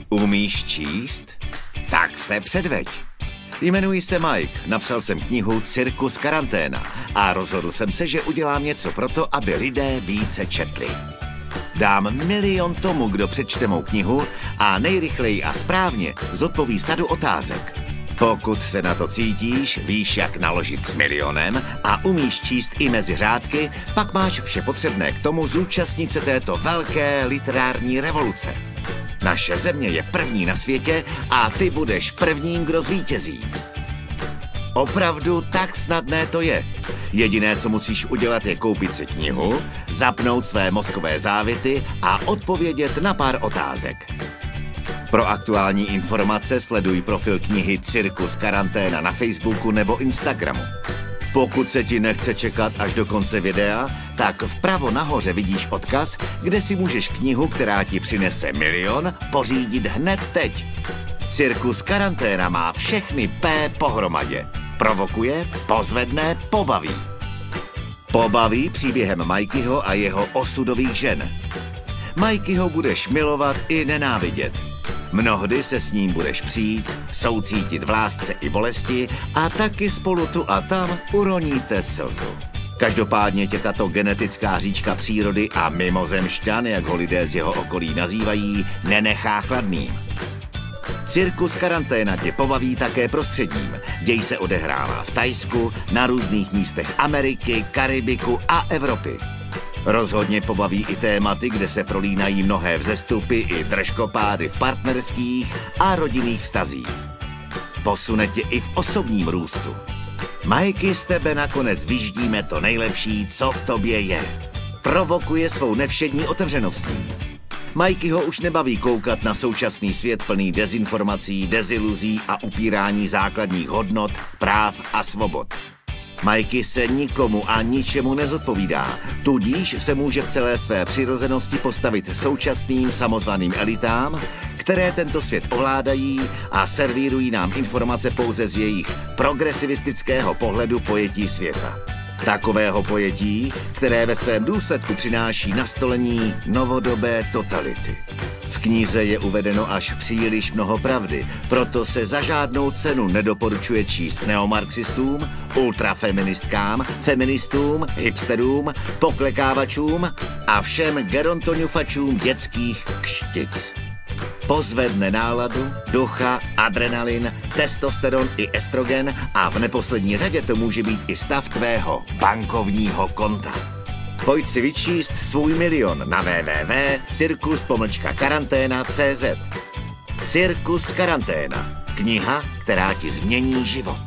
Umíš číst? Tak se předveď. Jmenuji se Mike, napsal jsem knihu Cirkus karanténa a rozhodl jsem se, že udělám něco pro to, aby lidé více četli. Dám 1 000 000 tomu, kdo přečte mou knihu a nejrychleji a správně zodpoví sadu otázek. Pokud se na to cítíš, víš, jak naložit s milionem a umíš číst i mezi řádky, pak máš vše potřebné k tomu zúčastnit se této velké literární revoluce. Naše země je první na světě a ty budeš prvním, kdo zvítězí. Opravdu tak snadné to je. Jediné, co musíš udělat, je koupit si knihu, zapnout své mozkové závity a odpovědět na pár otázek. Pro aktuální informace sleduj profil knihy Cirkus karanténa na Facebooku nebo Instagramu. Pokud se ti nechce čekat až do konce videa, tak vpravo nahoře vidíš odkaz, kde si můžeš knihu, která ti přinese 1 000 000, pořídit hned teď. Cirkus karanténa má všechny P pohromadě. Provokuje, pozvedne, pobaví. Pobaví příběhem Mikeyho a jeho osudových žen. Mikeyho budeš milovat i nenávidět. Mnohdy se s ním budeš přijít, soucítit v lásce i bolesti a taky spolu tu a tam uroníte slzu. Každopádně tě tato genetická říčka přírody a mimozemšťan, jak ho lidé z jeho okolí nazývají, nenechá chladným. Cirkus karanténa tě pobaví také prostředím. Děj se odehrává v Thajsku, na různých místech Ameriky, Karibiku a Evropy. Rozhodně pobaví i tématy, kde se prolínají mnohé vzestupy i držkopády v partnerských a rodinných vztazích. Posune tě i v osobním růstu. Mikey, z tebe nakonec vyždíme to nejlepší, co v tobě je. Provokuje svou nevšední otevřeností. Mikeyho už nebaví koukat na současný svět plný dezinformací, deziluzí a upírání základních hodnot, práv a svobod. Mikey se nikomu a ničemu nezodpovídá, tudíž se může v celé své přirozenosti postavit současným samozvaným elitám, které tento svět ovládají a servírují nám informace pouze z jejich progresivistického pohledu pojetí světa. Takového pojetí, které ve svém důsledku přináší nastolení novodobé totality. V knize je uvedeno až příliš mnoho pravdy, proto se za žádnou cenu nedoporučuje číst neomarxistům, ultrafeministkám, feministům, hipsterům, poklekávačům a všem gerontoňufačům dětských kštic. Pozvedne náladu, ducha, adrenalin, testosteron i estrogen a v neposlední řadě to může být i stav tvého bankovního konta. Pojď si vyčíst svůj 1 000 000 na www.cirkus-karanténa.cz. Cirkus karanténa. Kniha, která ti změní život.